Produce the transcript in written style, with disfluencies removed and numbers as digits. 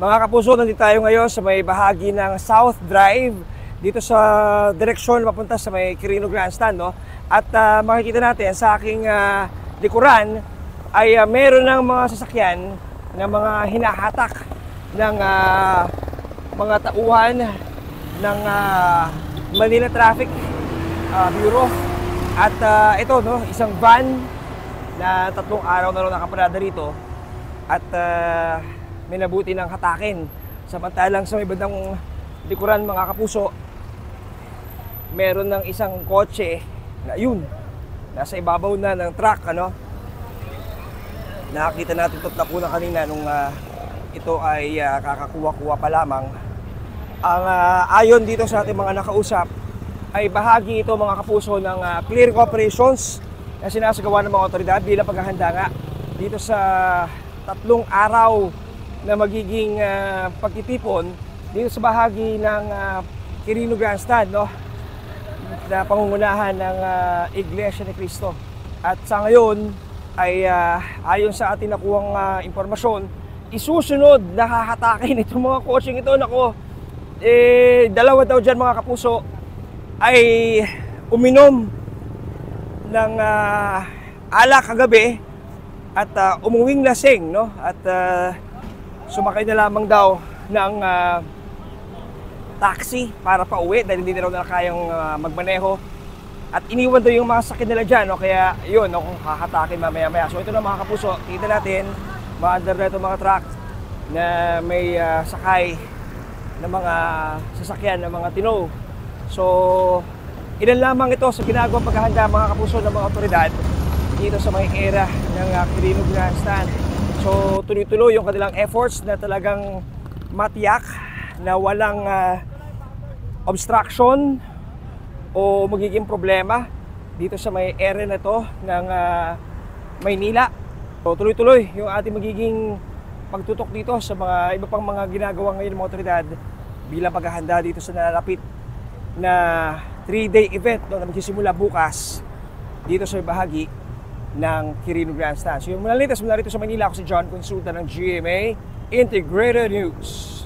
Mga kapuso, nandito tayo ngayon sa may bahagi ng South Drive dito sa direksyon papunta sa may Quirino Grandstand, no? At makikita natin sa aking likuran ay meron ng mga sasakyan na mga hinahatak ng mga tauhan ng Manila Traffic Bureau. At ito, no, isang van na 3 araw na rin nakaparada rito at may nabuti ng hatakin. Samantalang sa may bandang likuran, mga kapuso, meron ng isang kotse na yun, nasa ibabaw na ng truck, ano. Nakakita natin ito na kanina nung ito ay kakakuha-kuha pa lamang. Ang ayon dito sa ating mga nakausap ay bahagi ito, mga kapuso, ng clearing operations na sinasagawa ng mga otoridad bilang paghahanda nga dito sa 3 araw na magiging pagtitipon dito sa bahagi ng Quirino Grandstand, no, na pangungunahan ng Iglesia ni Cristo. At sa ngayon ay ayon sa ating nakuhang impormasyon, isusunod na hahatakin itong mga coaching ito. Nako, dalawa daw dyan, mga kapuso, ay uminom ng alak kagabi at umuwing lasing, no, at sumakay na lamang daw ng taxi para pauwi dahil hindi na raw kayang magmaneho. At iniwan daw yung mga sakit nila dyan, no? Kaya yun, no, kung hahatakin mamaya-maya. So ito na, mga kapuso, kita natin maandar na itong mga truck na may sakay ng mga sasakyan ng mga tino. So ilan lamang ito sa ginagawang paghahanda, mga kapuso, ng mga otoridad dito sa may era ng Quirino Grandstand. So tuloy-tuloy yung kanilang efforts na talagang matiyak na walang obstruction o magiging problema dito sa may area na to ng Maynila. So tuloy-tuloy yung ating magiging pagtutok dito sa mga iba pang mga ginagawa ngayon ng mga otoridad bilang paghahanda dito sa nalalapit na 3-day event, no, na magsisimula bukas dito sa bahagi ng Quirino Grandstand. So yung mula rito sa Manila, ako si John Consulta ng GMA Integrated News.